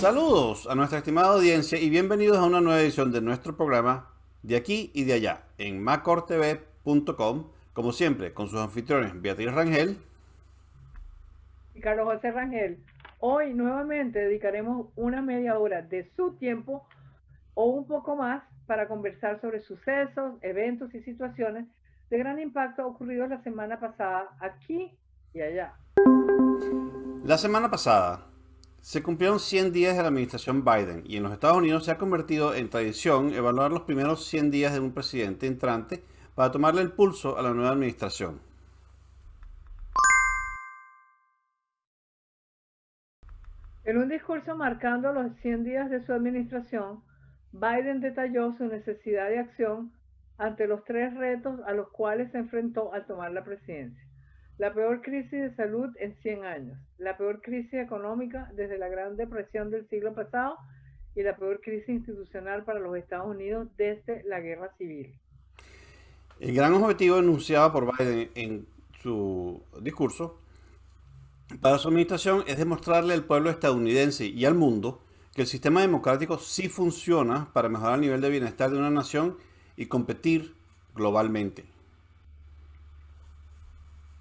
Saludos a nuestra estimada audiencia y bienvenidos a una nueva edición de nuestro programa De Aquí y de Allá en macortv.com, como siempre con sus anfitriones Beatriz Rangel Y Carlos José Rangel. Hoy nuevamente dedicaremos una media hora de su tiempo o un poco más para conversar sobre sucesos, eventos y situaciones de gran impacto ocurridos la semana pasada aquí y allá. La semana pasada se cumplieron 100 días de la administración Biden y en los Estados Unidos se ha convertido en tradición evaluar los primeros 100 días de un presidente entrante para tomarle el pulso a la nueva administración. En un discurso marcando los 100 días de su administración, Biden detalló su necesidad de acción ante los tres retos a los cuales se enfrentó al tomar la presidencia. La peor crisis de salud en 100 años, la peor crisis económica desde la Gran Depresión del siglo pasado y la peor crisis institucional para los Estados Unidos desde la Guerra Civil. El gran objetivo enunciado por Biden en su discurso para su administración es demostrarle al pueblo estadounidense y al mundo que el sistema democrático sí funciona para mejorar el nivel de bienestar de una nación y competir globalmente.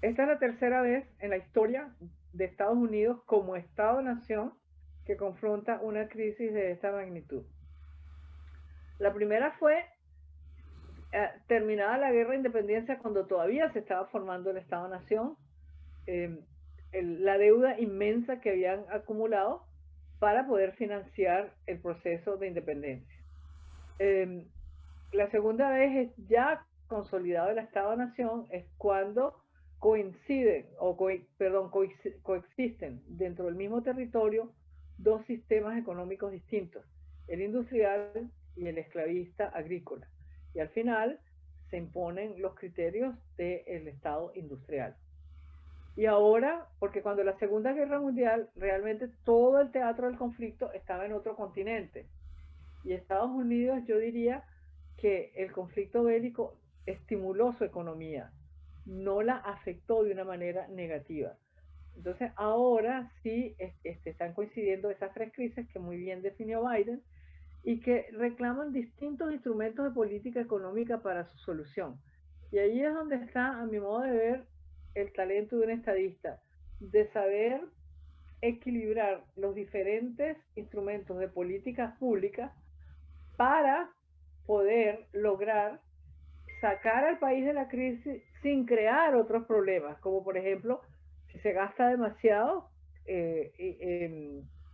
Esta es la tercera vez en la historia de Estados Unidos como Estado-nación que confronta una crisis de esta magnitud. La primera fue terminada la guerra de independencia cuando todavía se estaba formando el Estado-nación, eh, la deuda inmensa que habían acumulado para poder financiar el proceso de independencia. Eh, la segunda vez es ya consolidado el Estado-nación, es cuando coinciden, coexisten dentro del mismo territorio dos sistemas económicos distintos, el industrial y el esclavista agrícola. Y al final se imponen los criterios del Estado industrial. Y ahora, porque cuando la Segunda Guerra Mundial, realmente todo el teatro del conflicto estaba en otro continente. Y Estados Unidos, yo diría que el conflicto bélico estimuló su economía, no la afectó de una manera negativa. Entonces, ahora sí están coincidiendo esas tres crisis que muy bien definió Biden y que reclaman distintos instrumentos de política económica para su solución. Y ahí es donde está, a mi modo de ver, el talento de un estadista, de saber equilibrar los diferentes instrumentos de políticas públicas para poder lograr sacar al país de la crisis sin crear otros problemas, como por ejemplo, si se gasta demasiado,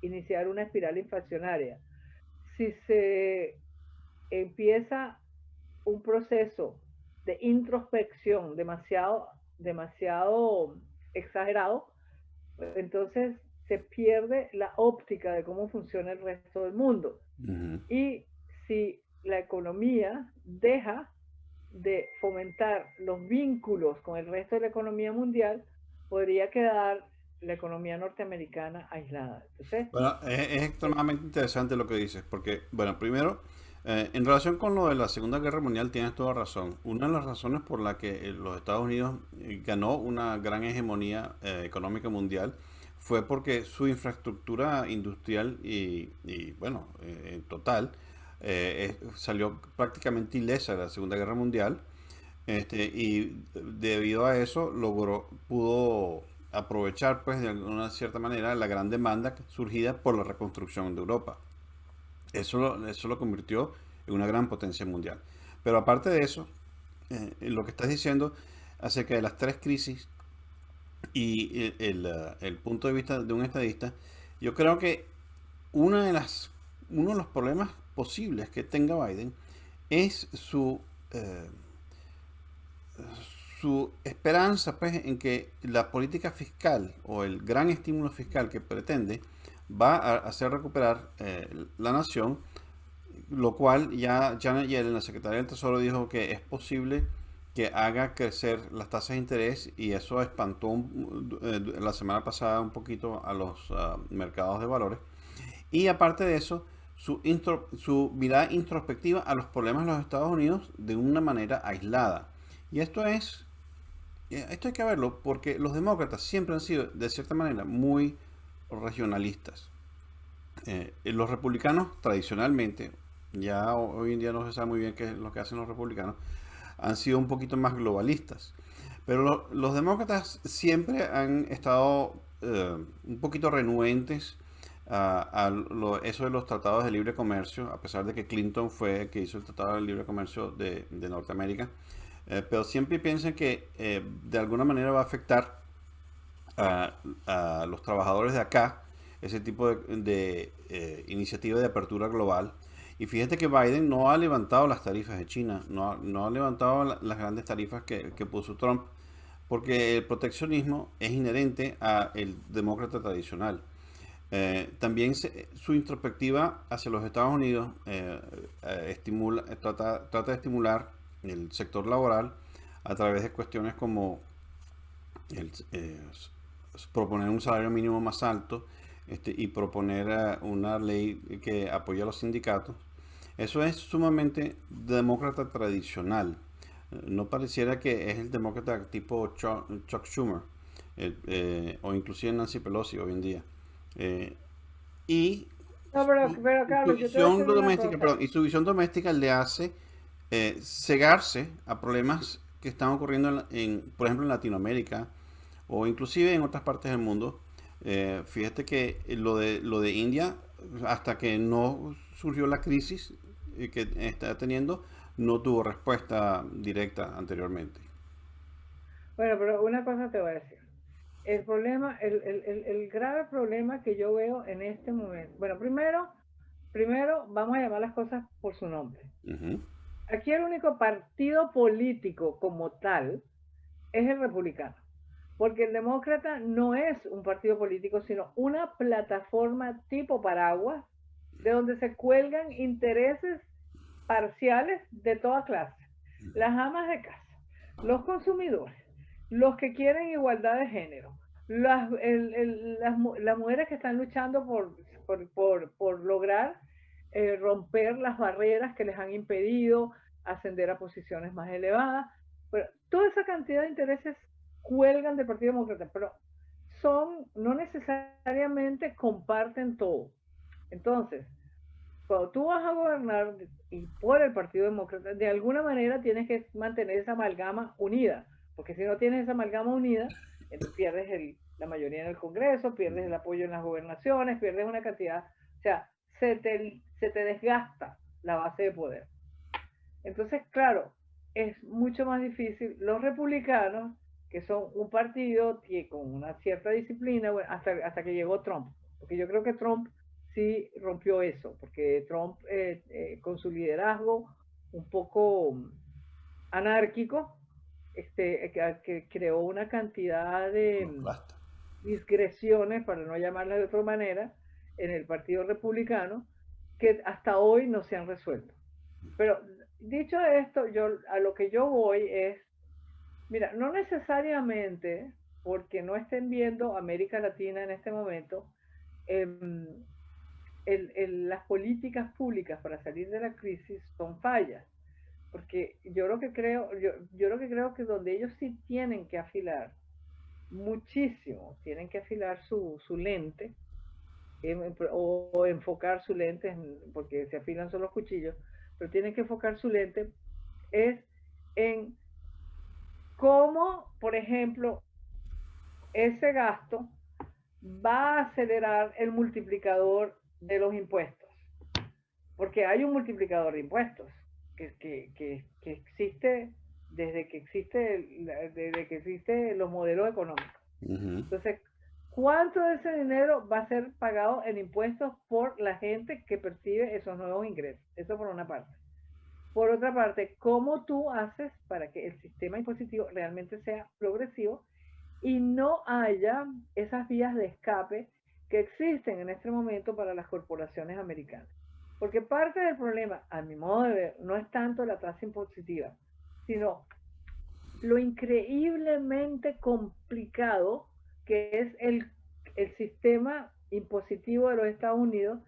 iniciar una espiral inflacionaria. Si se empieza un proceso de introspección demasiado exagerado, entonces se pierde la óptica de cómo funciona el resto del mundo. Uh-huh. Y si la economía deja de fomentar los vínculos con el resto de la economía mundial, podría quedar la economía norteamericana aislada. Entonces, Bueno, es extremadamente interesante lo que dices, porque, bueno, primero, en relación con lo de la Segunda Guerra Mundial, tienes toda razón. Una de las razones por la que los Estados Unidos ganó una gran hegemonía económica mundial fue porque su infraestructura industrial bueno, en total, salió prácticamente ilesa de la Segunda Guerra Mundial. Y debido a eso pudo aprovechar pues de alguna cierta manera la gran demanda surgida por la reconstrucción de Europa. Eso lo convirtió en una gran potencia mundial. Pero aparte de eso, lo que estás diciendo acerca de las tres crisis y el punto de vista de un estadista, yo creo que uno de los problemas posibles que tenga Biden es su esperanza pues, en que la política fiscal o el gran estímulo fiscal que pretende va a hacer recuperar la nación, lo cual ya Janet Yellen, la secretaria del Tesoro, dijo que es posible que haga crecer las tasas de interés y eso espantó la semana pasada un poquito a los mercados de valores. Y aparte de eso, su mirada introspectiva a los problemas de los Estados Unidos de una manera aislada. Y esto hay que verlo porque los demócratas siempre han sido, de cierta manera, muy regionalistas. Los republicanos tradicionalmente, ya hoy en día no se sabe muy bien qué es lo que hacen los republicanos, han sido un poquito más globalistas. Pero los demócratas siempre han estado un poquito renuentes eso de los tratados de libre comercio, a pesar de que Clinton fue el que hizo el tratado de libre comercio de Norteamérica. Pero siempre piensan que de alguna manera va a afectar a, a los trabajadores de acá ese tipo de iniciativa de apertura global. Y fíjate que Biden no ha levantado las tarifas de China, no ha levantado las grandes tarifas que puso Trump, porque el proteccionismo es inherente al demócrata tradicional. También su introspectiva hacia los Estados Unidos trata de estimular el sector laboral a través de cuestiones como el, proponer un salario mínimo más alto y proponer una ley que apoya a los sindicatos. Eso es sumamente demócrata tradicional. No pareciera que es el demócrata tipo Chuck Schumer o inclusive Nancy Pelosi hoy en día. Y No, pero su Carlos, yo te voy a visión decir una doméstica, cosa. perdón, y su visión doméstica le hace cegarse a problemas que están ocurriendo por ejemplo, en Latinoamérica o inclusive en otras partes del mundo. Fíjate que lo de India, hasta que no surgió la crisis que está teniendo, no tuvo respuesta directa anteriormente. Bueno, pero una cosa te voy a decir. El problema, el grave problema que yo veo en este momento. Bueno, primero vamos a llamar las cosas por su nombre. Ujú. Aquí el único partido político como tal es el republicano, porque el demócrata no es un partido político, sino una plataforma tipo paraguas de donde se cuelgan intereses parciales de toda clase. Las amas de casa, los consumidores, los que quieren igualdad de género, las mujeres que están luchando por lograr romper las barreras que les han impedido ascender a posiciones más elevadas. Pero toda esa cantidad de intereses cuelgan del Partido Demócrata, pero no necesariamente comparten todo. Entonces, cuando tú vas a gobernar y por el Partido Demócrata, de alguna manera tienes que mantener esa amalgama unida, porque si no tienes esa amalgama unida, entonces pierdes la mayoría en el Congreso, pierdes el apoyo en las gobernaciones, pierdes una cantidad, o sea, se te desgasta la base de poder. Entonces, claro, es mucho más difícil. Los republicanos, que son un partido que con una cierta disciplina, bueno, hasta que llegó Trump, porque yo creo que Trump sí rompió eso, porque Trump con su liderazgo un poco anárquico, que creó una cantidad de No, basta. disgresiones, para no llamarlas de otra manera, en el Partido Republicano, que hasta hoy no se han resuelto. Pero dicho esto, a lo que yo voy es, mira, no necesariamente porque no estén viendo América Latina en este momento, eh, las políticas públicas para salir de la crisis son fallas, porque yo lo que creo que donde ellos sí tienen que afilar muchísimo, tienen que afilar su lente o enfocar su lente, porque se afilan solo los cuchillos, pero tienen que enfocar su lente es en cómo, por ejemplo, ese gasto va a acelerar el multiplicador de los impuestos, porque hay un multiplicador de impuestos que existe desde que existe los modelos económicos. Ujú. Entonces, ¿cuánto de ese dinero va a ser pagado en impuestos por la gente que percibe esos nuevos ingresos? Eso por una parte. Por otra parte, ¿cómo tú haces para que el sistema impositivo realmente sea progresivo y no haya esas vías de escape que existen en este momento para las corporaciones americanas? Porque parte del problema, a mi modo de ver, no es tanto la tasa impositiva, sino lo increíblemente complicado que es el sistema impositivo de los Estados Unidos,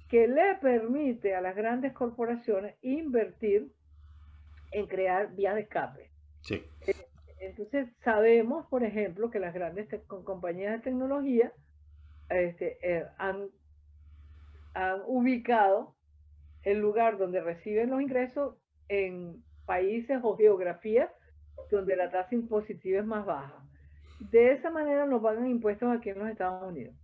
que le permite a las grandes corporaciones invertir en crear vías de escape. Sí. Entonces sabemos, por ejemplo, que las grandes compañías de tecnología han han ubicado el lugar donde reciben los ingresos en países o geografías donde la tasa impositiva es más baja. De esa manera no pagan impuestos aquí en los Estados Unidos.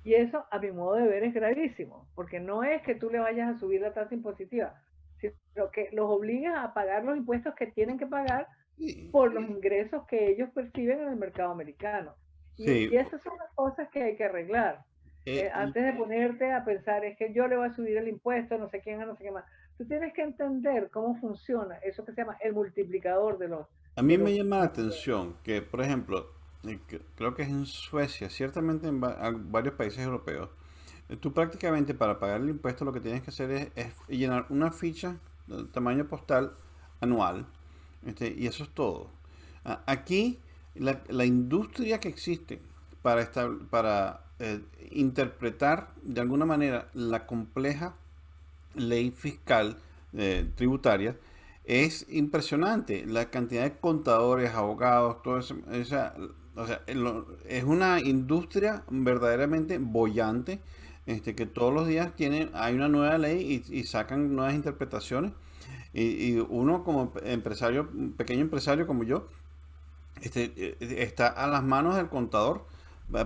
Y eso, a mi modo de ver, es gravísimo, porque no es que tú le vayas a subir la tasa impositiva, sino que los obligas a pagar los impuestos que tienen que pagar Sí, por los ingresos que ellos perciben en el mercado americano. Y sí, esas son las cosas que hay que arreglar. y Antes de ponerte a pensar, es que yo le voy a subir el impuesto, no sé quién, no sé qué más. Tú tienes que entender cómo funciona eso que se llama el multiplicador a de mí me los llama la atención que, por ejemplo, creo que es en Suecia, ciertamente en varios países europeos, tú prácticamente para pagar el impuesto lo que tienes que hacer es llenar una ficha del tamaño postal anual, y eso es todo. Aquí la industria que existe para interpretar de alguna manera la compleja ley fiscal tributaria es impresionante. La cantidad de contadores, abogados, todo eso. O sea, es una industria verdaderamente bollante, que todos los días hay una nueva ley y sacan nuevas interpretaciones. Y uno como empresario, pequeño empresario como yo, está a las manos del contador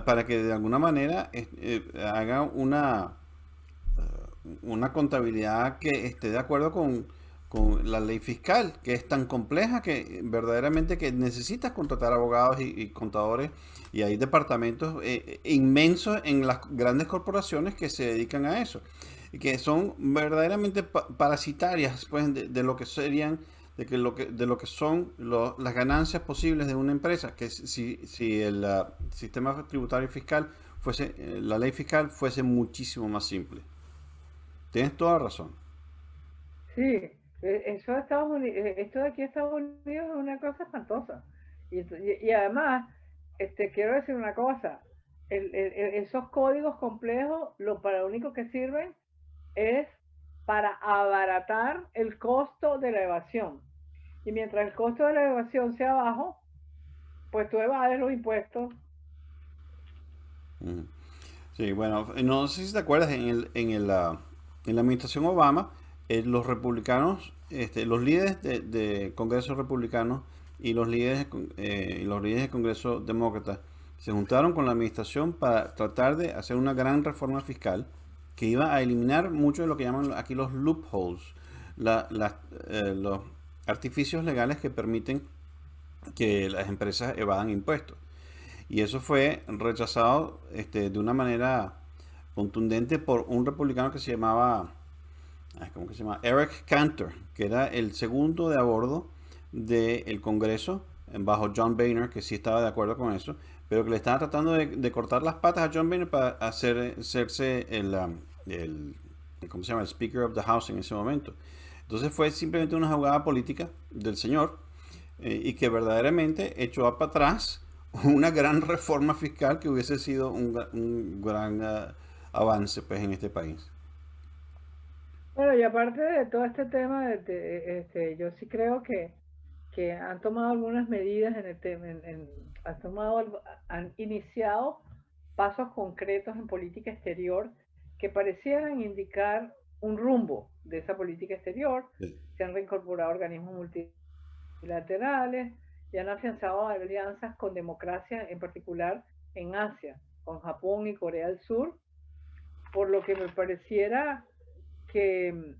para que de alguna manera haga una contabilidad que esté de acuerdo con la ley fiscal, que es tan compleja que verdaderamente que necesitas contratar abogados y contadores, y hay departamentos inmensos en las grandes corporaciones que se dedican a eso y que son verdaderamente parasitarias, pues, de lo que serían de lo que son las ganancias posibles de una empresa, que si el sistema tributario y fiscal fuese, la ley fiscal fuese muchísimo más simple. Tienes toda la razón. Sí, eso de Estados Unidos, esto de aquí a Estados Unidos es una cosa espantosa. Y además, quiero decir una cosa, esos códigos complejos, para lo único que sirven es para abaratar el costo de la evasión. Y mientras el costo de la evasión sea bajo, pues tú evades los impuestos. Ujú. Sí, bueno, no sé si te acuerdas, en la administración Obama, los republicanos, los líderes de Congreso republicanos y los líderes de Congreso demócratas se juntaron con la administración para tratar de hacer una gran reforma fiscal que iba a eliminar mucho de lo que llaman aquí los loopholes, los artificios legales que permiten que las empresas evadan impuestos. Y eso fue rechazado de una manera contundente por un republicano que se llamaba, ¿cómo que se llama? Eric Cantor, que era el segundo de a bordo del Congreso, bajo John Boehner, que sí estaba de acuerdo con eso, pero que le estaba tratando de cortar las patas a John Boehner para hacerse ¿cómo se llama? El Speaker of the House en ese momento. Entonces fue simplemente una jugada política del señor, y que verdaderamente echó para atrás una gran reforma fiscal que hubiese sido un gran avance, pues, en este país. Bueno, y aparte de todo este tema, yo sí creo que han tomado algunas medidas en el tema, han iniciado pasos concretos en política exterior que parecieran indicar un rumbo de esa política exterior. Sí. Se han reincorporado organismos multilaterales y han afianzado alianzas con democracia, en particular en Asia, con Japón y Corea del Sur, por lo que me pareciera que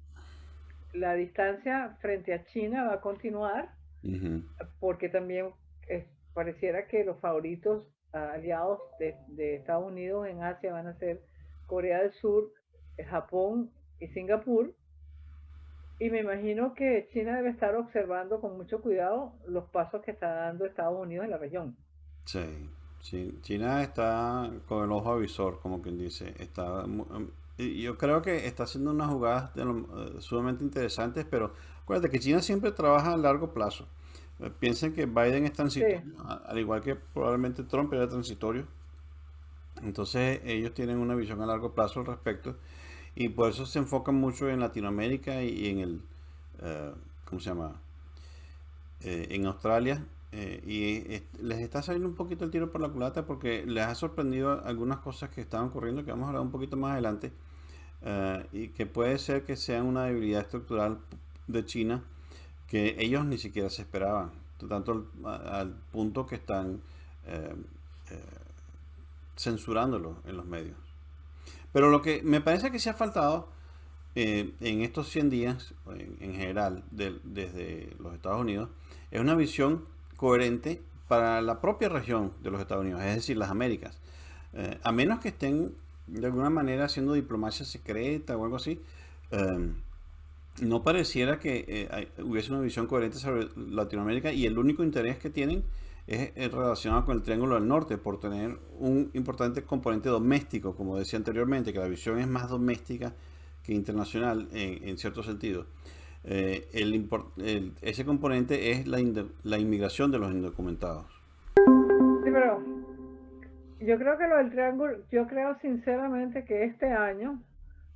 la distancia frente a China va a continuar, Ujú. porque también pareciera que los favoritos aliados de Estados Unidos en Asia van a ser Corea del Sur, Japón y Singapur. Y me imagino que China debe estar observando con mucho cuidado los pasos que está dando Estados Unidos en la región. Sí, sí. China está con el ojo avisor, como quien dice. Y yo creo que está haciendo unas jugadas sumamente interesantes, pero acuérdate que China siempre trabaja a largo plazo. Piensen que Biden es Sí, transitorio, al igual que probablemente Trump era transitorio. Entonces ellos tienen una visión a largo plazo al respecto, y por eso se enfocan mucho en Latinoamérica y en eh, ¿cómo se llama? En Australia, les está saliendo un poquito el tiro por la culata porque les ha sorprendido algunas cosas que estaban ocurriendo, que vamos a hablar un poquito más adelante, y que puede ser que sea una debilidad estructural de China que ellos ni siquiera se esperaban, tanto al punto que están eh, eh, censurándolo en los medios. Pero lo que me parece que se ha faltado en estos 100 días, en general, desde los Estados Unidos, es una visión coherente para la propia región de los Estados Unidos, es decir, las Américas. A menos que estén de alguna manera haciendo diplomacia secreta o algo así, eh, no pareciera que hubiese una visión coherente sobre Latinoamérica y el único interés que tienen es relacionado con el Triángulo del Norte por tener un importante componente doméstico, como decía anteriormente, que la visión es más doméstica que internacional en cierto sentido. Ese componente es la inmigración de los indocumentados. Sí, pero yo creo que lo del triángulo, yo creo sinceramente que este año,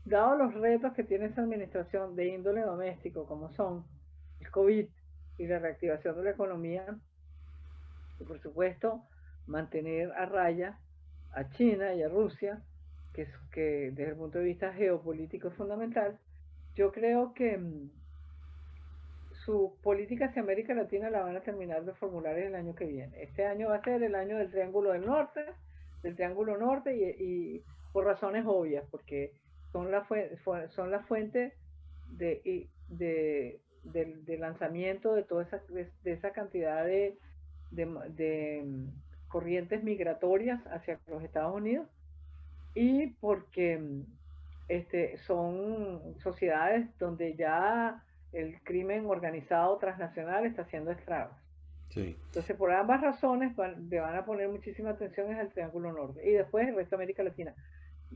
dado los retos que tiene esa administración de índole doméstico, como son el COVID y la reactivación de la economía, y por supuesto mantener a raya a China y a Rusia, que desde el punto de vista geopolítico es fundamental, yo creo que su política hacia América Latina la van a terminar de formular el año que viene. Este año va a ser el año del Triángulo Norte y por razones obvias, porque son la fuente de lanzamiento de toda esa cantidad de corrientes migratorias hacia los Estados Unidos y porque son sociedades donde ya el crimen organizado transnacional está haciendo estragos. Sí. Entonces, por ambas razones le van a poner muchísima atención en el Triángulo Norte y después el resto de América Latina.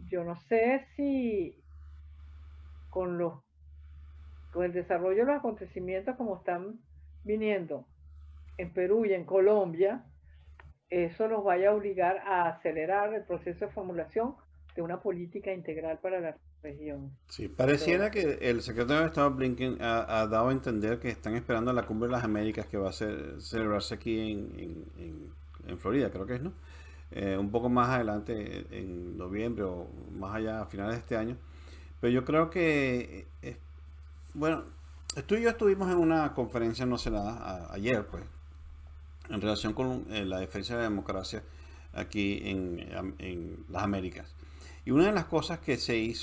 Yo no sé si con con el desarrollo de los acontecimientos como están viniendo en Perú y en Colombia, eso nos vaya a obligar a acelerar el proceso de formulación de una política integral para la región. Sí, pareciera Pero que el secretario de Estado Blinken ha dado a entender que están esperando la cumbre de las Américas que va a celebrarse aquí en Florida, creo que es, ¿no? Un poco más adelante, en noviembre o más allá, a finales de este año. Pero yo creo que, bueno, tú y yo estuvimos en una conferencia no sé nada ayer, pues, en relación con la defensa de la democracia aquí en las Américas. Y una de las cosas que se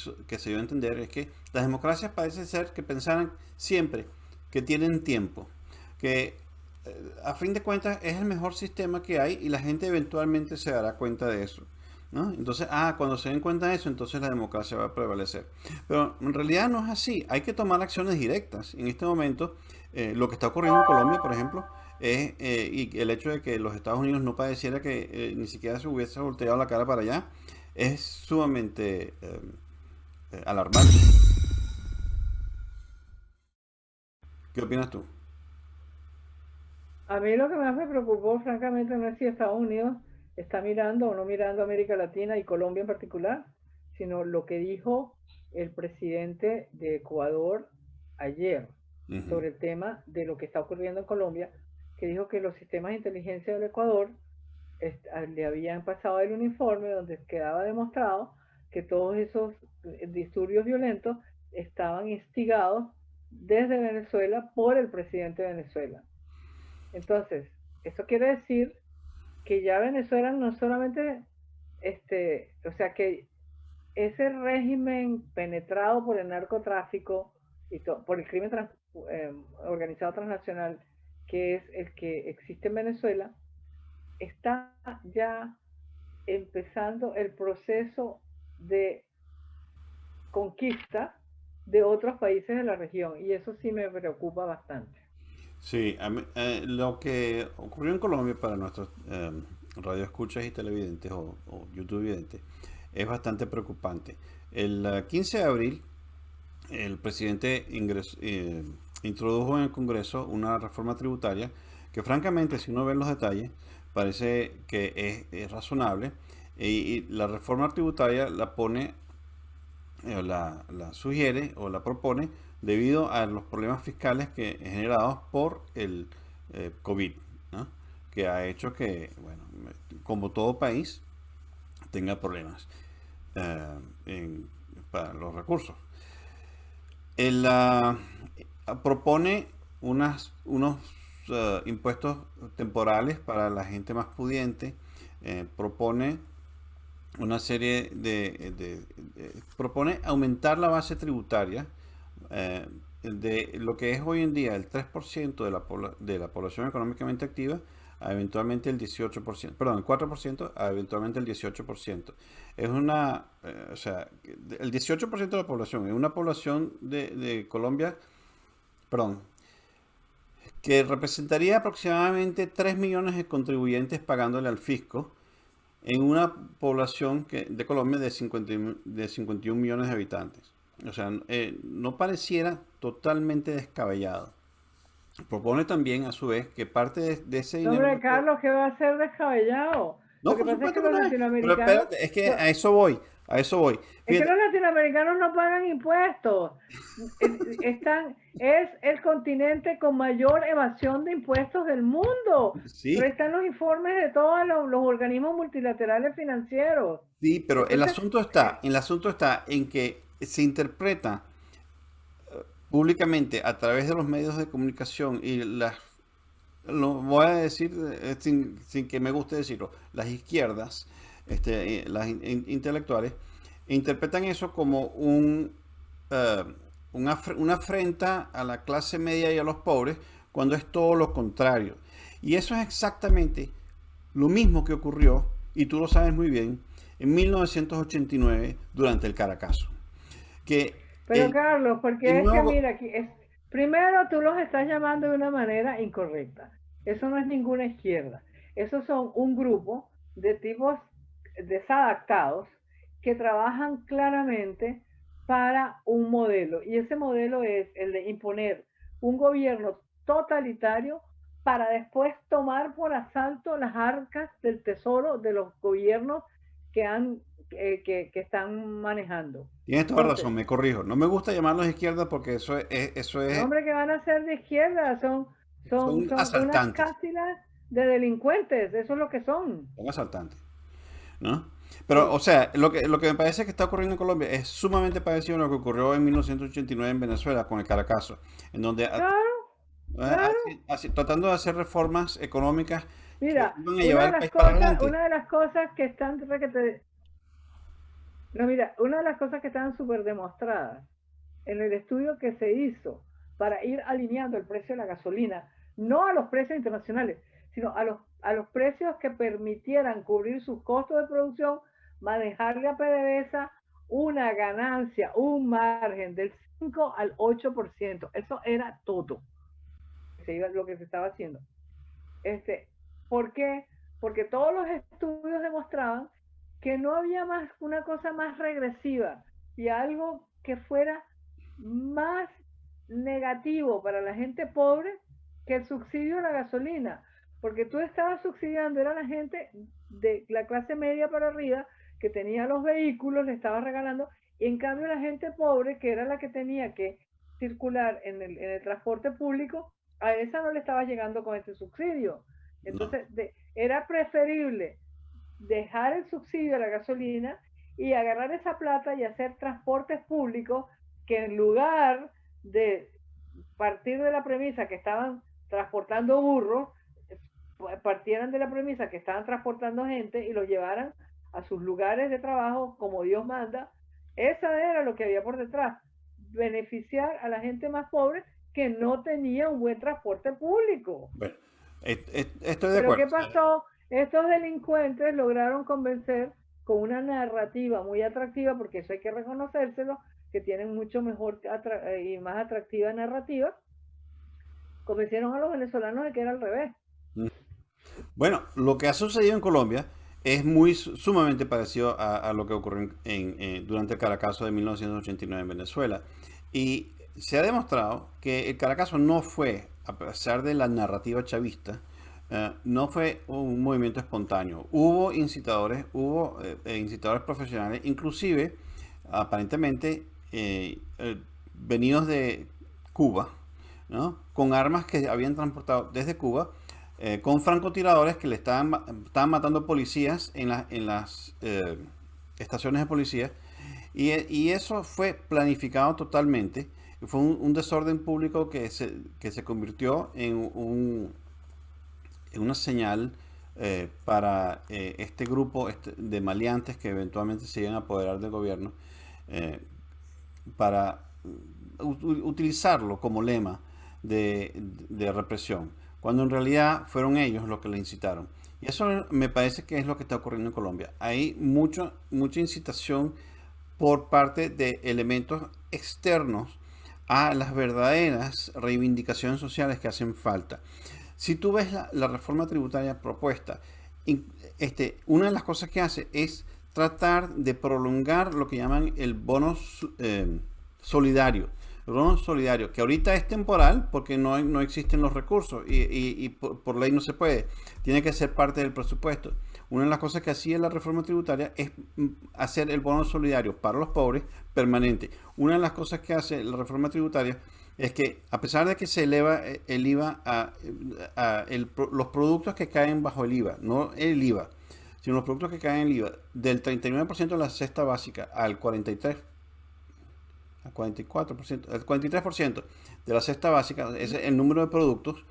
dio a entender es que las democracias parece ser que pensaran siempre que tienen tiempo, que a fin de cuentas es el mejor sistema que hay y la gente eventualmente se dará cuenta de eso. ¿No? Entonces, cuando se den cuenta de eso, entonces la democracia va a prevalecer. Pero en realidad no es así. Hay que tomar acciones directas. En este momento, lo que está ocurriendo en Colombia, por ejemplo, y el hecho de que los Estados Unidos no pareciera que ni siquiera se hubiese volteado la cara para allá, es sumamente alarmante. ¿Qué opinas tú? a mí lo que más me preocupó, francamente, no es si Estados Unidos está mirando o no mirando a América Latina y Colombia en particular, sino lo que dijo el presidente de Ecuador ayer Ujú. sobre el tema de lo que está ocurriendo en Colombia, que dijo que los sistemas de inteligencia del Ecuador le habían pasado el informe donde quedaba demostrado que todos esos disturbios violentos estaban instigados desde Venezuela por el presidente de Venezuela. Entonces, esto quiere decir que ya Venezuela no solamente, o sea, que ese régimen penetrado por el narcotráfico y por el crimen organizado transnacional, que es el que existe en Venezuela, está ya empezando el proceso de conquista de otros países de la región y eso sí me preocupa bastante. Sí, lo que ocurrió en Colombia para nuestros radioescuchas y televidentes o YouTube videntes es bastante preocupante. El 15 de abril, el presidente introdujo en el Congreso una reforma tributaria que francamente, si uno ve los detalles, parece que es razonable. Y la reforma tributaria la pone, la sugiere o la propone debido a los problemas fiscales generados por el COVID, ¿no? Que ha hecho que, bueno, como todo país, tenga problemas. para los recursos. Él propone unos impuestos temporales para la gente más pudiente, propone una serie propone aumentar la base tributaria de lo que es hoy en día el 3% de la población económicamente activa a eventualmente el 18%, perdón, el 4% a eventualmente el 18%. Es o sea, el 18% de la población, es una población de Colombia, perdón, que representaría aproximadamente 3 millones de contribuyentes pagándole al fisco en una población de Colombia de 51 millones de habitantes. O sea, no pareciera totalmente descabellado. Propone también, a su vez, que parte de ese dinero... Hombre, Carlos, ¿qué va a ser descabellado? No, Lo que por pasa es que supuesto que los no es. Pero latinoamericanos, espérate, es que a eso voy, a eso voy. es que Fíjate, los latinoamericanos no pagan impuestos. Es el continente con mayor evasión de impuestos del mundo. Pero sí, están los informes de todos los organismos multilaterales financieros. sí, pero Entonces, el asunto está en que se interpreta públicamente a través de los medios de comunicación y lo voy a decir sin que me guste decirlo, las izquierdas, las intelectuales, interpretan eso como una afrenta a la clase media y a los pobres, cuando es todo lo contrario. Y eso es exactamente lo mismo que ocurrió, y tú lo sabes muy bien, en 1989 durante el Caracazo. Que pero Carlos, porque el es que nuevo... mira, primero tú los estás llamando de una manera incorrecta. Eso no es ninguna izquierda. Esos son un grupo de tipos desadaptados que trabajan claramente para un modelo. Y ese modelo es el de imponer un gobierno totalitario para después tomar por asalto las arcas del tesoro de los gobiernos que están manejando. Tienes toda Entonces, razón, me corrijo. No me gusta llamarlos izquierda porque eso no, es, hombre, que van a ser de izquierda, son son unas asaltantes. cápsulas de delincuentes, eso es lo que son. Son asaltantes, ¿no? Pero, o Sí, sea, lo que me parece que está ocurriendo en Colombia es sumamente parecido a lo que ocurrió en 1989 en Venezuela con el Caracazo, en donde claro, claro. tratando de hacer reformas económicas que Mira, iban a llevar al país para adelante. una de las cosas que están, no, mira, una de las cosas que están súper demostradas en el estudio que se hizo para ir alineando el precio de la gasolina, no a los precios internacionales, sino a los precios que permitieran cubrir sus costos de producción, manejarle a PDVSA una ganancia, un margen del 5 al 8%. Eso era todo lo que se estaba haciendo. ¿Por qué? Porque todos los estudios demostraban que no había más una cosa más regresiva y algo que fuera más negativo para la gente pobre que el subsidio a la gasolina, porque tú estabas subsidiando, era la gente de la clase media para arriba que tenía los vehículos, le estabas regalando, y en cambio la gente pobre, que era la que tenía que circular en el transporte público, a esa no le estaba llegando con ese subsidio. No, Entonces, era preferible dejar el subsidio a la gasolina y agarrar esa plata y hacer transportes públicos que en lugar de partir de la premisa que estaban transportando burros, partieran de la premisa que estaban transportando gente y los llevaran a sus lugares de trabajo como Dios manda. Esa era lo que había por detrás, beneficiar a la gente más pobre que no tenía un buen transporte público. bueno, estoy de Pero acuerdo. ¿qué pasó? Estos delincuentes lograron convencer con una narrativa muy atractiva, porque eso hay que reconocérselo, que tienen mucho mejor y más atractiva narrativa, convencieron a los venezolanos de que era al revés. Bueno, lo que ha sucedido en Colombia es sumamente parecido a lo que ocurrió durante el Caracazo de 1989 en Venezuela. Y se ha demostrado que el Caracazo no fue, a pesar de la narrativa chavista, no fue un movimiento espontáneo. Hubo incitadores profesionales, inclusive, aparentemente, venidos de Cuba, ¿no? Con armas que habían transportado desde Cuba, con francotiradores que estaban matando policías en las estaciones de policía, Y eso fue planificado totalmente. Fue un desorden público que se convirtió en una señal para este grupo de maleantes que eventualmente se iban a apoderar del gobierno, eh, para utilizarlo como lema de represión, cuando en realidad fueron ellos los que le incitaron. Y eso me parece que es lo que está ocurriendo en Colombia. Hay mucha incitación por parte de elementos externos a las verdaderas reivindicaciones sociales que hacen falta. Si tú ves la reforma tributaria propuesta, una de las cosas que hace es tratar de prolongar lo que llaman el bono solidario. El bono solidario, que ahorita es temporal porque no existen los recursos y por ley no se puede. Tiene que ser parte del presupuesto. Una de las cosas que hacía la reforma tributaria es hacer el bono solidario para los pobres permanente. Una de las cosas que hace la reforma tributaria es que, a pesar de que se eleva el IVA los productos que caen bajo el IVA, no el IVA, sino los productos que caen en el IVA, del 39% de la cesta básica al 44%, el 43% de la cesta básica, es el número de productos,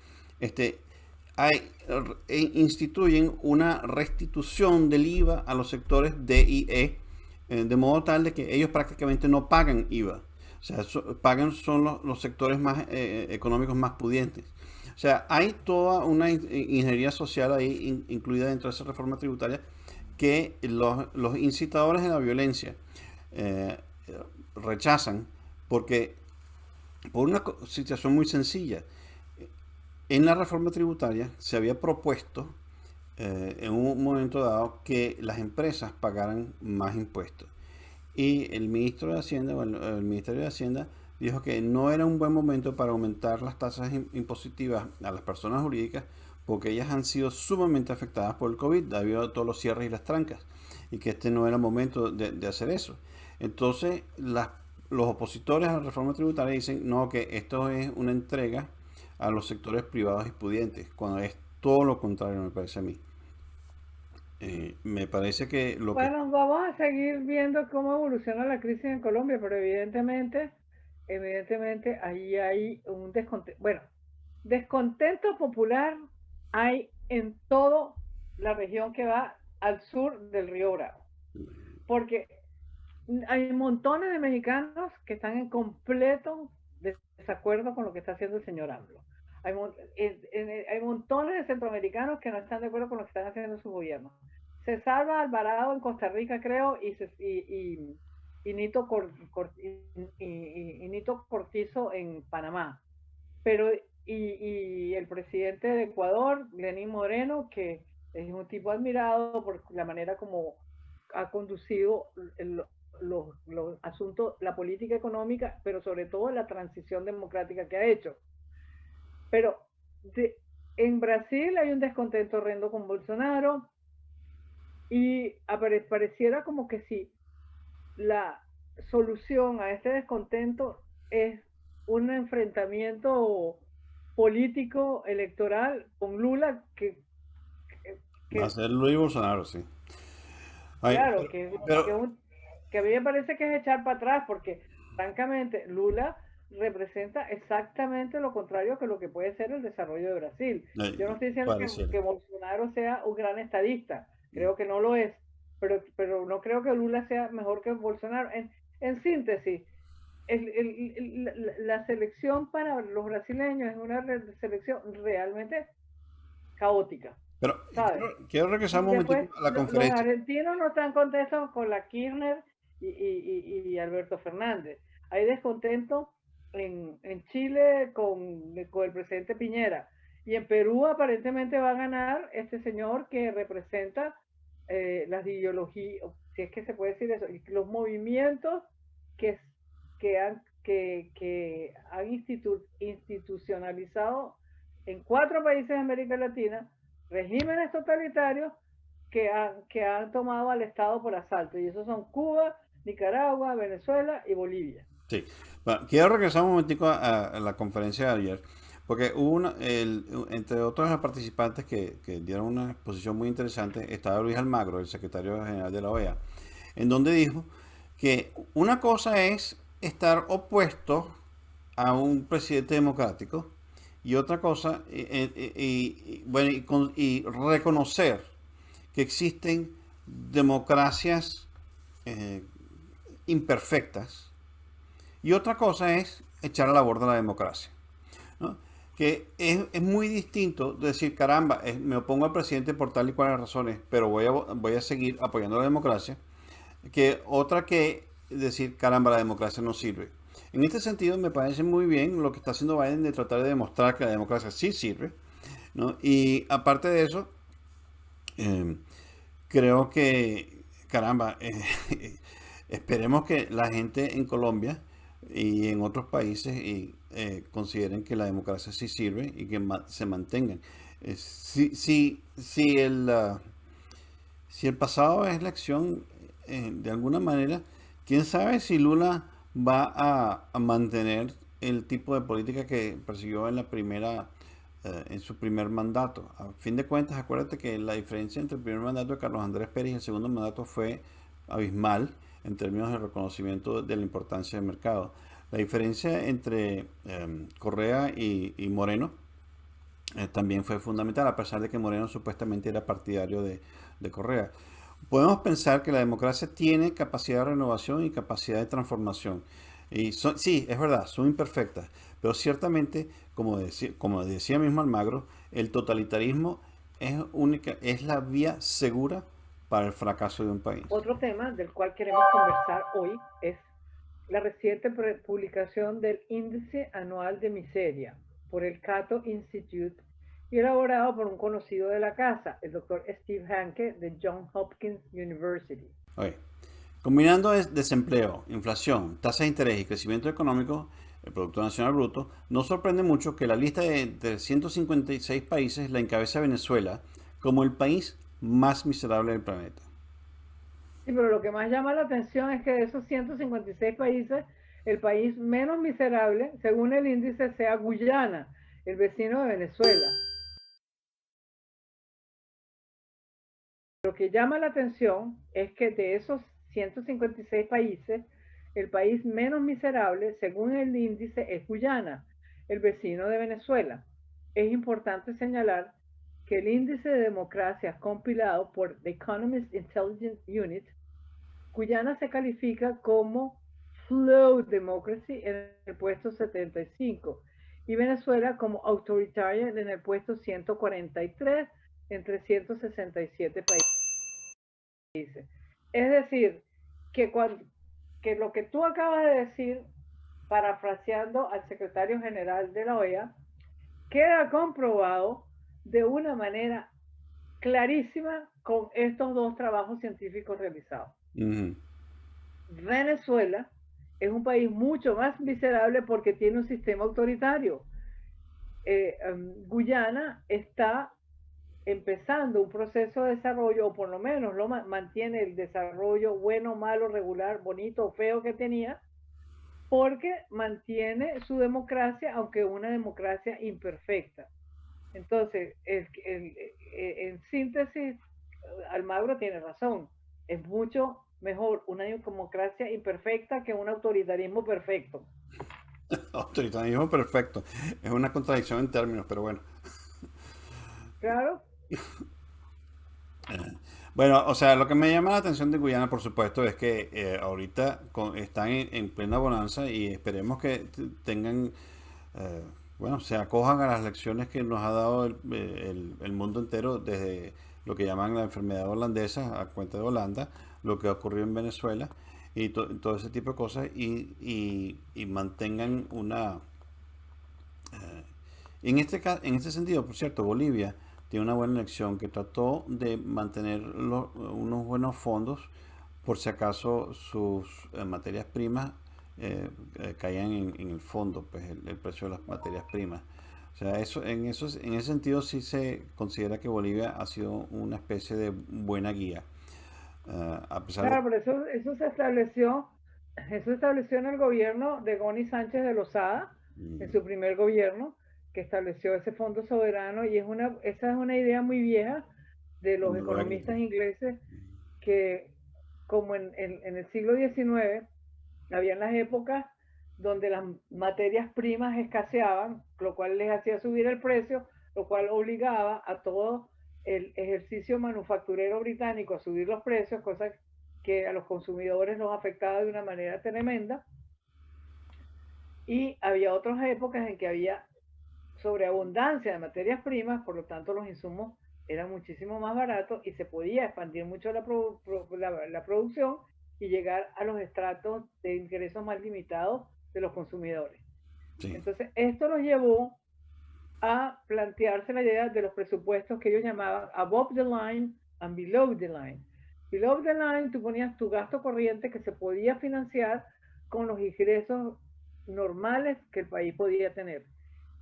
instituyen una restitución del IVA a los sectores D y E, de modo tal de que ellos prácticamente no pagan IVA. O sea, pagan son los sectores más económicos más pudientes. O sea, hay toda una ingeniería social ahí incluida dentro de esa reforma tributaria que los incitadores de la violencia rechazan porque por una situación muy sencilla. En la reforma tributaria se había propuesto en un momento dado que las empresas pagaran más impuestos. Y el ministro de Hacienda, el Ministerio de Hacienda, dijo que no era un buen momento para aumentar las tasas impositivas a las personas jurídicas porque ellas han sido sumamente afectadas por el COVID debido a todos los cierres y las trancas, y que este no era el momento de hacer eso. Entonces, los opositores a la reforma tributaria dicen no, que esto es una entrega a los sectores privados y pudientes, cuando es todo lo contrario, me parece a mí. Me parece que Bueno, vamos a seguir viendo cómo evoluciona la crisis en Colombia, pero evidentemente ahí hay un descontento. Bueno, descontento popular hay en toda la región que va al sur del Río Bravo, porque hay montones de mexicanos que están en completo desacuerdo con lo que está haciendo el señor AMLO. Hay montones de centroamericanos que no están de acuerdo con lo que están haciendo su gobierno. Se salva Alvarado en Costa Rica, creo, y Nito Cortizo en Panamá. Pero, y el presidente de Ecuador, Lenín Moreno, que es un tipo admirado por la manera como ha conducido los asuntos, la política económica, pero sobre todo la transición democrática que ha hecho. Pero en Brasil hay un descontento horrendo con Bolsonaro y pareciera como que si la solución a este descontento es un enfrentamiento político electoral con Lula que va a ser Luis Bolsonaro, sí. Claro, que a mí me parece que es echar para atrás, porque francamente Lula representa exactamente lo contrario que lo que puede ser el desarrollo de Brasil. Yo no estoy diciendo que Bolsonaro sea un gran estadista, creo que no lo es, pero no creo que Lula sea mejor que Bolsonaro. En síntesis, la selección para los brasileños es una selección realmente caótica. Pero quiero regresar un momentito a la conferencia. Los argentinos no están contentos con la Kirchner y Alberto Fernández. Hay descontento en Chile con el presidente Piñera. Y en Perú aparentemente va a ganar este señor que representa las ideologías, si es que se puede decir eso, y los movimientos que han institucionalizado en 4 países de América Latina regímenes totalitarios que han tomado al Estado por asalto, y esos son Cuba, Nicaragua, Venezuela y Bolivia. Sí, bueno, quiero regresar un momentico a la conferencia de ayer, porque hubo entre otros participantes que dieron una exposición muy interesante, estaba Luis Almagro, el secretario general de la OEA, en donde dijo que una cosa es estar opuesto a un presidente democrático y otra cosa, bueno, y reconocer que existen democracias eh, imperfectas y otra cosa es echar a la borda la democracia, ¿no? Que es muy distinto decir, caramba, me opongo al presidente por tal y cuales razones, pero voy a seguir apoyando la democracia, que otra que decir, caramba, la democracia no sirve. En este sentido, me parece muy bien lo que está haciendo Biden de tratar de demostrar que la democracia sí sirve, ¿no? Y aparte de eso, eh, creo que, caramba, esperemos que la gente en Colombia y en otros países consideren que la democracia sí sirve y que se mantengan. Si el pasado es lección, de alguna manera, quién sabe si Lula va a mantener el tipo de política que persiguió en su primer mandato. A fin de cuentas, acuérdate que la diferencia entre el primer mandato de Carlos Andrés Pérez y el segundo mandato fue abismal en términos de reconocimiento de la importancia del mercado. La diferencia entre Correa y Moreno también fue fundamental, a pesar de que Moreno supuestamente era partidario de Correa. Podemos pensar que la democracia tiene capacidad de renovación y capacidad de transformación. Sí, es verdad, son imperfectas, pero ciertamente, como decía mismo Almagro, el totalitarismo es la vía segura para el fracaso de un país. Otro tema del cual queremos conversar hoy es la reciente publicación del Índice Anual de Miseria por el Cato Institute y elaborado por un conocido de la casa, el doctor Steve Hanke de Johns Hopkins University. Oye, combinando desempleo, inflación, tasas de interés y crecimiento económico, el Producto Nacional Bruto, no sorprende mucho que la lista de 156 países la encabeza Venezuela como el país más miserable del planeta. Sí, pero lo que más llama la atención es que de esos 156 países, el país menos miserable, según el índice, sea Guyana, el vecino de Venezuela. Lo que llama la atención es que de esos 156 países, el país menos miserable, según el índice, es Guyana, el vecino de Venezuela. Es importante señalar que el índice de democracia compilado por The Economist Intelligence Unit, Guyana se califica como Slow Democracy en el puesto 75 y Venezuela como Authoritarian en el puesto 143 entre 167 países. Es decir, que lo que tú acabas de decir, parafraseando al secretario general de la OEA, queda comprobado de una manera clarísima con estos dos trabajos científicos realizados. Venezuela es un país mucho más miserable porque tiene un sistema autoritario. Guyana está empezando un proceso de desarrollo, o por lo menos lo mantiene el desarrollo bueno, malo, regular, bonito o feo que tenía, porque mantiene su democracia, aunque una democracia imperfecta. Entonces, en síntesis, Almagro tiene razón. Es mucho mejor una democracia imperfecta que un autoritarismo perfecto. Autoritarismo perfecto. Es una contradicción en términos, pero bueno. Claro. Bueno, o sea, lo que me llama la atención de Guyana, por supuesto, es que ahorita están en plena bonanza y esperemos que tengan, eh, bueno, se acojan a las lecciones que nos ha dado el mundo entero desde lo que llaman la enfermedad holandesa a cuenta de Holanda, lo que ocurrió en Venezuela y todo ese tipo de cosas y mantengan una... en este sentido, por cierto, Bolivia tiene una buena elección que trató de mantener unos buenos fondos por si acaso sus materias primas caían en el fondo, pues el precio de las materias primas. O sea, en ese sentido sí se considera que Bolivia ha sido una especie de buena guía. A pesar de... Claro, pero eso estableció en el gobierno de Goni Sánchez de Lozada, en su primer gobierno, que estableció ese fondo soberano, y esa es una idea muy vieja de los Luego, economistas ingleses que como en el siglo XIX, habían las épocas donde las materias primas escaseaban, lo cual les hacía subir el precio, lo cual obligaba a todo el ejercicio manufacturero británico a subir los precios, cosa que a los consumidores los afectaba de una manera tremenda. Y había otras épocas en que había sobreabundancia de materias primas, por lo tanto los insumos eran muchísimo más baratos y se podía expandir mucho la producción y llegar a los estratos de ingresos más limitados de los consumidores. Sí. Entonces, esto nos llevó a plantearse la idea de los presupuestos que ellos llamaban above the line and below the line. Below the line, tú ponías tu gasto corriente que se podía financiar con los ingresos normales que el país podía tener.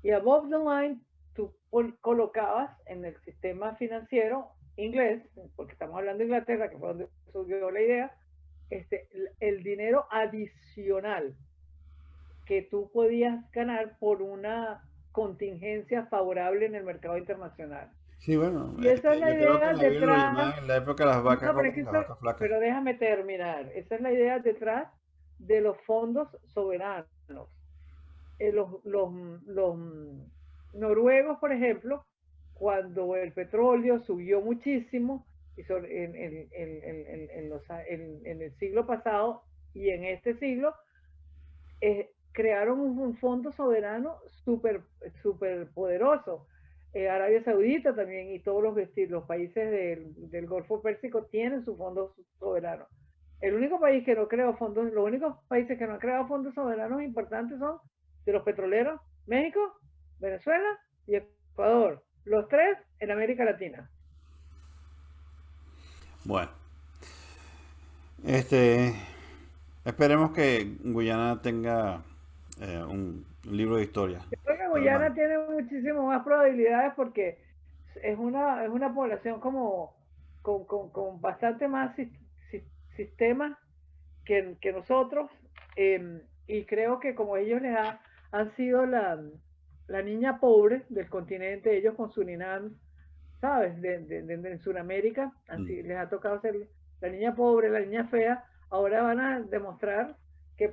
Y above the line, tú colocabas en el sistema financiero inglés, porque estamos hablando de Inglaterra, que fue donde surgió la idea, el dinero adicional que tú podías ganar por una contingencia favorable en el mercado internacional. Sí, bueno, Y esa es la yo creo que idea en la Biblia lo detrás, llamaban en la época las no, vacas pero, gordas y las vacas flacas. pero déjame terminar, esa es la idea detrás de los fondos soberanos. Los noruegos, por ejemplo, cuando el petróleo subió muchísimo en el siglo pasado y en este siglo, crearon un fondo soberano súper super poderoso. Arabia Saudita también y todos los países del Golfo Pérsico tienen su fondo soberano. El único país que no creó fondos, los únicos países que no han creado fondos soberanos importantes son de los petroleros, México, Venezuela y Ecuador. Los tres en América Latina. Bueno, esperemos que Guyana tenga un libro de historia. Yo creo que Guyana tiene muchísimas más probabilidades porque es una población como con bastante más sistemas que nosotros, y creo que como ellos han sido la niña pobre del continente, ellos con Surinam, ¿sabes? De Sudamérica, les ha tocado ser la niña pobre, la niña fea, ahora van a demostrar que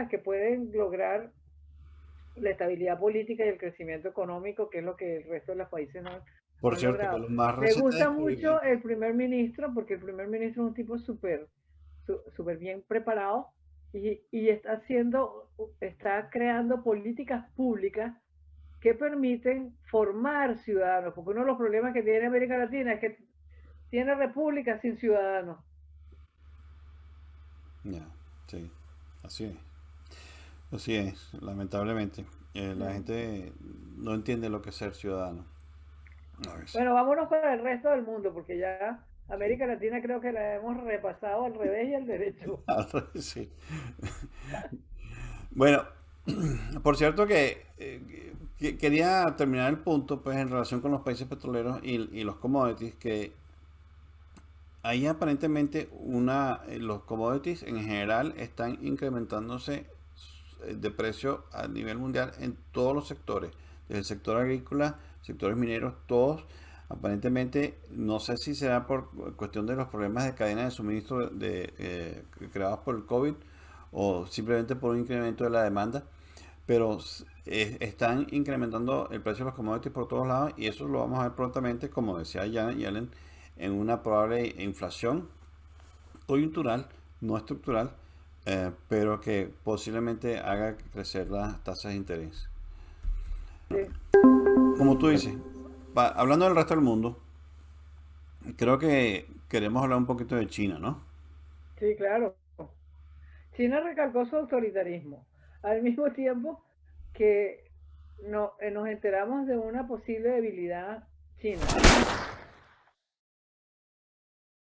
que pueden lograr la estabilidad política y el crecimiento económico, que es lo que el resto de los países no Por han cierto, que logrado. lo más Me reciente gusta mucho el primer ministro, porque el primer ministro es un tipo súper bien preparado y está creando políticas públicas que permiten formar ciudadanos, porque uno de los problemas que tiene América Latina es que tiene repúblicas sin ciudadanos. Ya, sí, así es. Así es, lamentablemente. La gente no entiende lo que es ser ciudadano. Bueno, vámonos para el resto del mundo, porque ya América Latina creo que la hemos repasado al revés y al derecho. Sí. Bueno, por cierto que quería terminar el punto, pues en relación con los países petroleros y los commodities, que ahí aparentemente los commodities en general están incrementándose de precio a nivel mundial en todos los sectores, desde el sector agrícola, sectores mineros, todos. Aparentemente, no sé si será por cuestión de los problemas de cadena de suministro creados por el COVID o simplemente por un incremento de la demanda, pero están incrementando el precio de los commodities por todos lados y eso lo vamos a ver prontamente, como decía Janet Yellen, en una probable inflación coyuntural, no estructural, pero que posiblemente haga crecer las tasas de interés. Sí. Como tú dices, hablando del resto del mundo, creo que queremos hablar un poquito de China, ¿no? Sí, claro. China recalcó su autoritarismo, al mismo tiempo que nos enteramos de una posible debilidad china.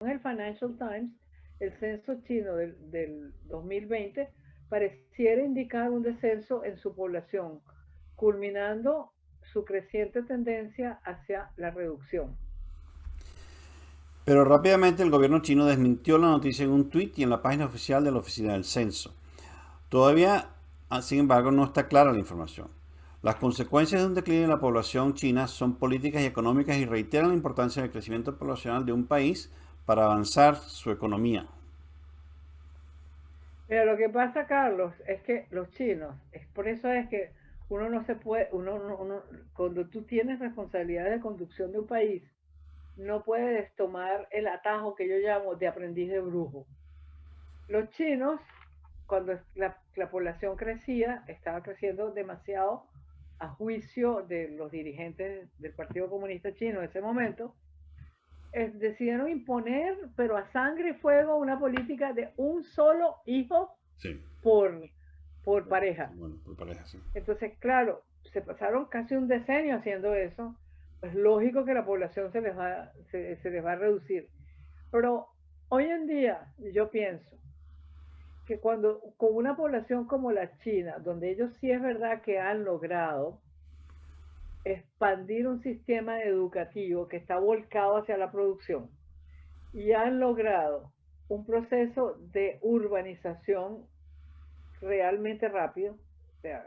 En el Financial Times, el censo chino del 2020 pareciera indicar un descenso en su población, culminando su creciente tendencia hacia la reducción. Pero rápidamente el gobierno chino desmintió la noticia en un tuit y en la página oficial de la Oficina del Censo. Todavía, sin embargo, no está clara la información. Las consecuencias de un declive en la población china son políticas y económicas y reiteran la importancia del crecimiento poblacional de un país para avanzar su economía. Mira, lo que pasa, Carlos, es que los chinos, por eso es que uno no se puede, cuando tú tienes responsabilidad de conducción de un país, no puedes tomar el atajo que yo llamo de aprendiz de brujo. Los chinos, cuando la población crecía, estaba creciendo demasiado a juicio de los dirigentes del Partido Comunista Chino en ese momento, decidieron imponer, pero a sangre y fuego, una política de un solo hijo Sí. por, por pareja. Bueno, por pareja, sí. Entonces, claro, se pasaron casi un decenio haciendo eso, pues lógico que la población se les va a reducir. Pero hoy en día yo pienso que cuando con una población como la China, donde ellos sí es verdad que han logrado expandir un sistema educativo que está volcado hacia la producción y han logrado un proceso de urbanización realmente rápido, o sea,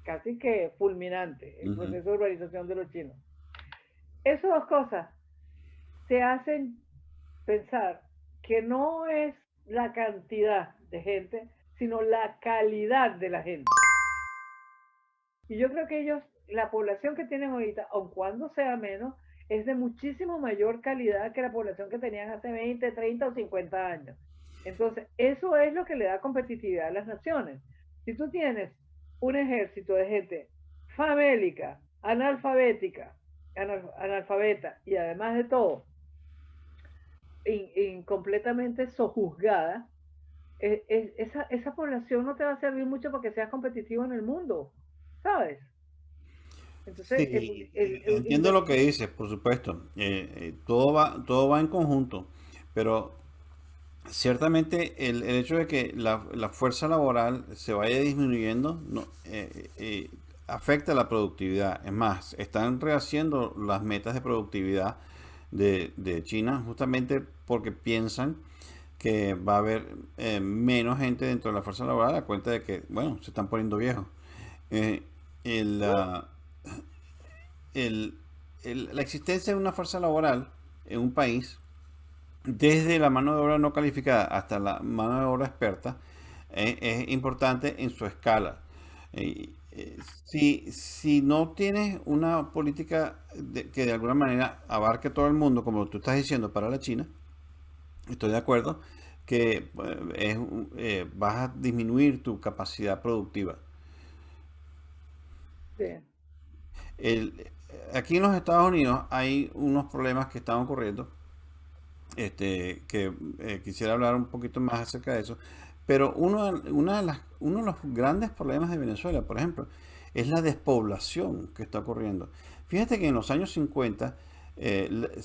casi que fulminante el proceso de urbanización de los chinos. Esas dos cosas te hacen pensar que no es la cantidad de gente, sino la calidad de la gente. Y yo creo que ellos, la población que tienen ahorita, aun cuando sea menos, es de muchísimo mayor calidad que la población que tenían hace 20, 30 o 50 años. Entonces, eso es lo que le da competitividad a las naciones. Si tú tienes un ejército de gente famélica, analfabeta y además de todo, completamente sojuzgada, esa población no te va a servir mucho para que seas competitivo en el mundo, ¿sabes? Entonces, Sí, entiendo lo que dices, por supuesto. Todo va en conjunto, pero ciertamente el hecho de que la fuerza laboral se vaya disminuyendo no, afecta la productividad. Es más, están rehaciendo las metas de productividad de China justamente porque piensan que va a haber menos gente dentro de la fuerza laboral a cuenta de que, bueno, se están poniendo viejos. Eh, el, ah, el- la existencia de una fuerza laboral en un país, desde la mano de obra no calificada hasta la mano de obra experta, es importante en su escala. Si no tienes una política que de alguna manera abarque todo el mundo, como tú estás diciendo para la China, estoy de acuerdo que vas a disminuir tu capacidad productiva. sí, El- Aquí en los Estados Unidos hay unos problemas que están ocurriendo, que quisiera hablar un poquito más acerca de eso, pero uno de los grandes problemas de Venezuela, por ejemplo, es la despoblación que está ocurriendo. Fíjate que en los años 50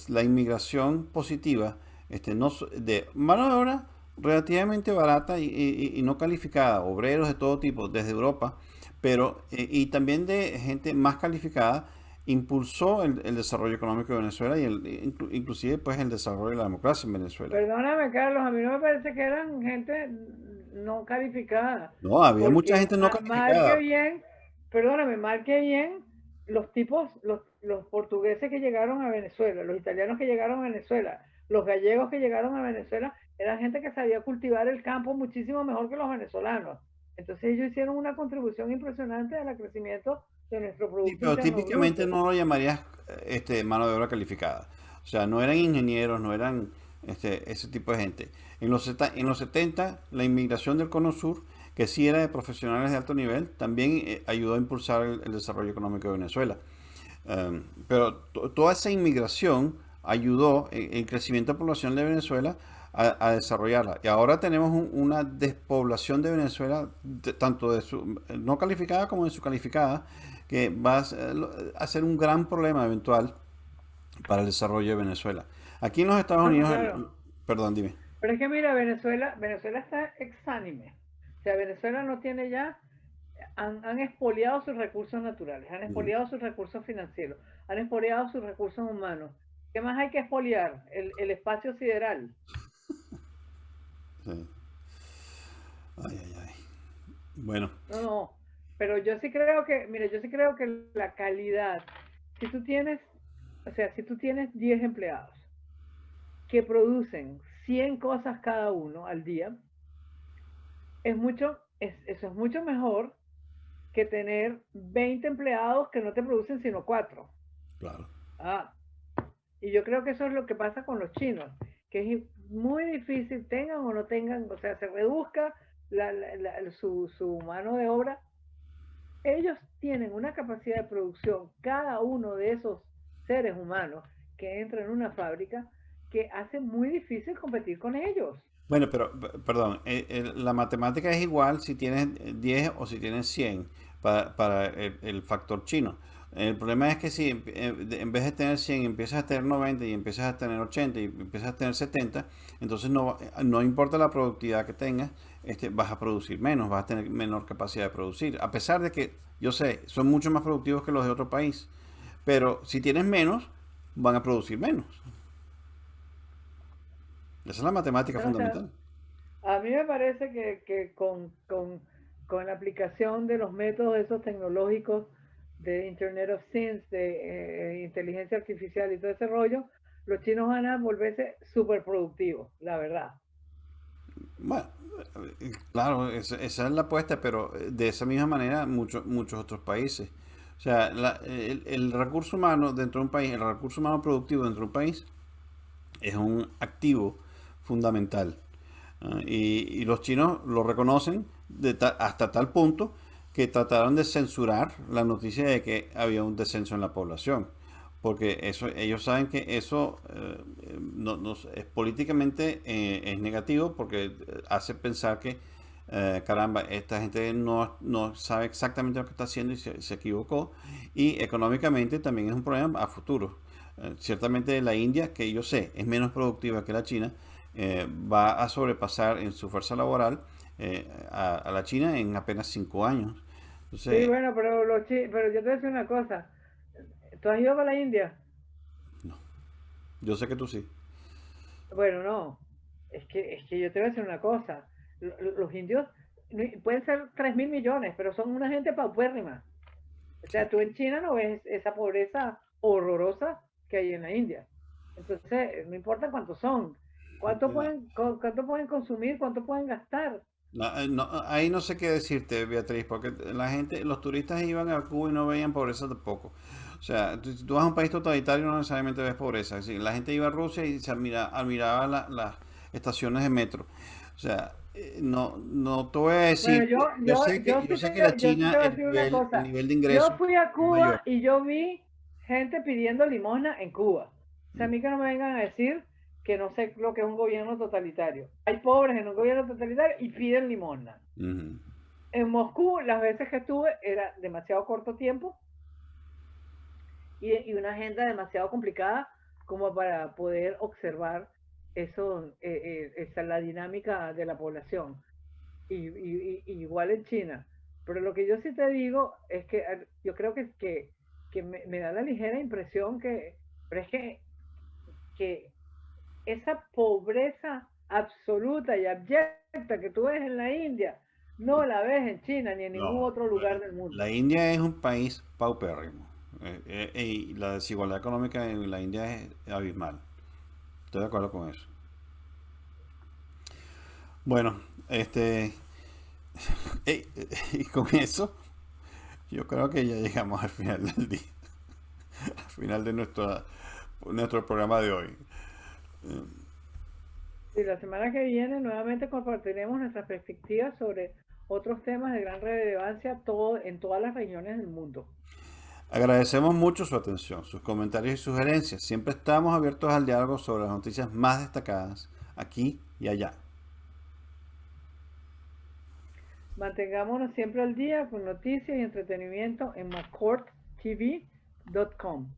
la inmigración positiva de mano de obra relativamente barata y no calificada, obreros de todo tipo, desde Europa, pero y también de gente más calificada, impulsó el desarrollo económico de Venezuela y inclusive pues el desarrollo de la democracia en Venezuela. perdóname, Carlos, a mí no me parece que eran gente no calificada, No, había mucha porque gente no mal que calificada. bien, perdóname, mal que bien, los tipos, los portugueses que llegaron a Venezuela, los italianos que llegaron a Venezuela, los gallegos que llegaron a Venezuela, eran gente que sabía cultivar el campo muchísimo mejor que los venezolanos. Entonces ellos hicieron una contribución impresionante al crecimiento de nuestro Sí, Producto pero Interno típicamente Bruto. no lo llamarías mano de obra calificada. O sea, no eran ingenieros, no eran ese tipo de gente. En los 70 la inmigración del Cono Sur, que sí era de profesionales de alto nivel, también ayudó a impulsar el desarrollo económico de Venezuela. Pero toda esa inmigración ayudó el crecimiento de población de Venezuela a desarrollarla. Y ahora tenemos una despoblación de Venezuela, tanto de su no calificada como de su calificada, que va a ser un gran problema eventual para el desarrollo de Venezuela. Aquí en los Estados No, Unidos, claro. perdón, dime. Pero es que mira, Venezuela está exánime. O sea, Venezuela no tiene ya, han expoliado sus recursos naturales, han Ujú. expoliado sus recursos financieros, han expoliado sus recursos humanos. ¿Qué más hay que expoliar? El espacio sideral. Sí. Ay, ay, ay. Bueno, No, no. Pero yo sí creo que, mira, yo sí creo que la calidad, si tú tienes, o sea, si tú tienes 10 empleados que producen 100 cosas cada uno al día, eso es mucho mejor que tener 20 empleados que no te producen sino 4. Claro. Ah, y yo creo que eso es lo que pasa con los chinos, que es muy difícil, tengan o no tengan, o sea, se reduzca su mano de obra. Ellos tienen una capacidad de producción, cada uno de esos seres humanos que entran en una fábrica, que hace muy difícil competir con ellos. Bueno, pero, perdón, la matemática es igual si tienes 10 o si tienes 100 para el factor chino. El problema es que si en vez de tener 100 empiezas a tener 90 y empiezas a tener 80 y empiezas a tener 70, entonces no importa la productividad que tengas, vas a producir menos, vas a tener menor capacidad de producir. A pesar de que, yo sé, son mucho más productivos que los de otro país, pero si tienes menos, van a producir menos. Esa es la matemática O sea, fundamental. a mí me parece que con la aplicación de los métodos esos tecnológicos de Internet of Things, de inteligencia artificial y todo ese rollo, los chinos van a volverse súper productivos, la verdad. Bueno, claro, esa es la apuesta, pero de esa misma manera muchos otros países. O sea, el recurso humano dentro de un país, el recurso humano productivo dentro de un país es un activo fundamental. Y los chinos lo reconocen hasta tal punto que trataron de censurar la noticia de que había un descenso en la población. Porque ellos saben que eso es políticamente es negativo porque hace pensar que, caramba, esta gente no sabe exactamente lo que está haciendo y se equivocó. Y económicamente también es un problema a futuro. Ciertamente la India, que yo sé es menos productiva que la China, va a sobrepasar en su fuerza laboral a la China en apenas 5 años. Sí, Entonces, bueno, pero yo te voy a decir una cosa. ¿Tú has ido para la India? no, yo sé que tú sí. Bueno, no. Es que yo te voy a decir una cosa. Los indios pueden ser 3.000 millones, pero son una gente paupérrima. O Sí. sea, tú en China no ves esa pobreza horrorosa que hay en la India. Entonces, no importa cuántos son, cuánto pueden consumir, cuánto pueden gastar. Ahí no sé qué decirte, Beatriz, porque la gente, los turistas iban a Cuba y no veían pobreza tampoco. O sea, si tú vas a un país totalitario no necesariamente ves pobreza. Es decir, la gente iba a Rusia y se admiraba las estaciones de metro. O sea, no te voy a Bueno, decir, yo sé que la yo sí China te voy a decir una el cosa. nivel de Yo ingreso fui a es Cuba mayor. y yo vi gente pidiendo limosna en Cuba. O sea, a mí que no me vengan a decir que no sé lo que es un gobierno totalitario. Hay pobres en un gobierno totalitario y piden limosna. Ujú. En Moscú, las veces que estuve, era demasiado corto tiempo y una agenda demasiado complicada como para poder observar la dinámica de la población. Igual en China. Pero lo que yo sí te digo es que yo creo que me da la ligera impresión pero es que esa pobreza absoluta y abyecta que tú ves en la India, no la ves en China ni en ningún No, otro lugar del mundo. la India es un país paupérrimo. Y la desigualdad económica en la India es abismal. Estoy de acuerdo con eso. Bueno, y con eso, yo creo que ya llegamos al final del día, al final de nuestro programa de hoy. Y la semana que viene nuevamente compartiremos nuestras perspectivas sobre otros temas de gran relevancia en todas las regiones del mundo. Agradecemos mucho su atención, sus comentarios y sugerencias. Siempre estamos abiertos al diálogo sobre las noticias más destacadas, aquí y allá. Mantengámonos siempre al día con noticias y entretenimiento en mccourttv.com.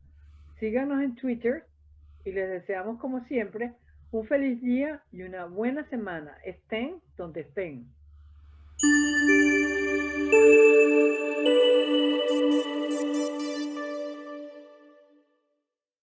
Síganos en Twitter y les deseamos como siempre un feliz día y una buena semana. Estén donde estén.